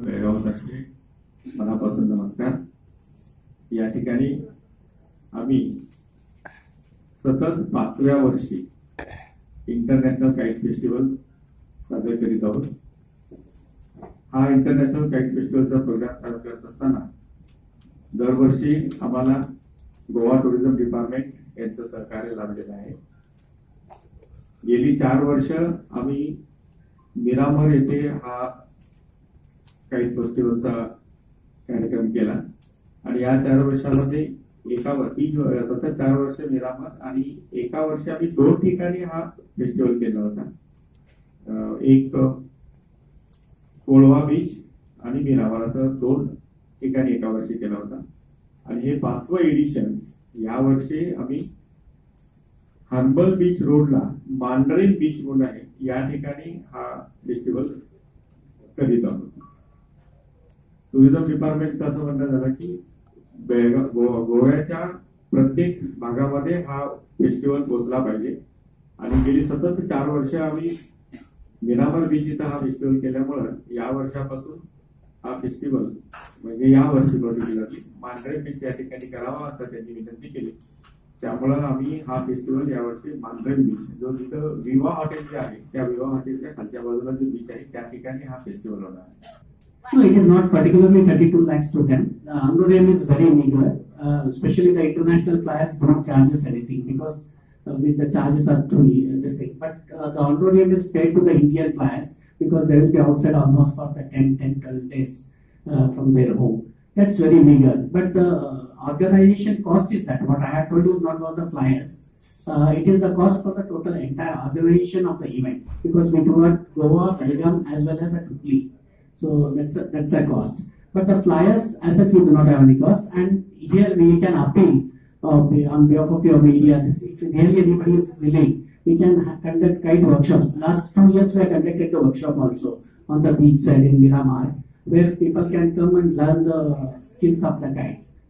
बेळगावतर्फे मनापासून नमस्कार. या ठिकाणी आम्ही सतत 5व्या वर्षी इंटरनॅशनल काईट फेस्टिवल साजरे करीत आहोत. हा इंटरनॅशनल काईट फेस्टिवलचा प्रोग्राम चालू करत असताना दरवर्षी आम्हाला गोवा टुरिझम डिपार्टमेंट यांचं सहकार्य लाभलेलं आहे. गेली 4 वर्ष आम्ही मिरामर येथे हा काईट फेस्टिवलचा कार्यक्रम केला आणि या 4 वर्षामध्ये सतत 4 वर्ष मिरामर आणि एका वर्षी आम्ही 2 ठिकाणी हा फेस्टिवल केला होता. एक कोळवा बीच आणि मिरामर असं 2 ठिकाणी एका वर्षी केला होता. आणि हे 5वं एडिशन या वर्षी आम्ही हर्बल बीच रोडला मांडरेन बीच म्हणून आहे या ठिकाणी हा फेस्टिवल करीत आहोत. टुरिझम डिपार्टमेंटचं असं म्हणणं झालं की गोव्याच्या प्रत्येक भागामध्ये हा फेस्टिवल पोहोचला पाहिजे आणि गेली सतत 4 वर्ष आम्ही मिरामर बीच इथं हा फेस्टिवल केल्यामुळं या वर्षापासून हा फेस्टिवल म्हणजे या वर्षी पर्टिक्युलरली मांडरे बीच या ठिकाणी करावा असं त्यांनी विनंती केली. त्यामुळं आम्ही हा फेस्टिवल यावर्षी मांडरे बीच जो तिथं विवा हॉटेल जे आहे त्या विवा हॉटेलच्या खालच्या बाजूला जो बीच आहे त्या ठिकाणी हा फेस्टिवल होणार आहे. No, it is not particularly 32 lakhs to them. Andorra is very meager, especially the international flyers do not charge us anything because with the charges are too this thing. But the Andorra is paid to the Indian flyers because they will be outside almost for the 10-12 days from their home. That's very meager. But the organization cost is that. What I have told you is not about the flyers. It is the cost for the total entire organization of the event because we do at Goa, Belgaum as well as at Hubli. So that's a cost. But the flyers, as such, we do not have any cost. And here we can appeal on behalf of your media. If really anybody is willing, we can conduct kite workshops. Last 2 years we have conducted the workshop also on the beach side in Miramar, where people can come and learn the skills of the kites.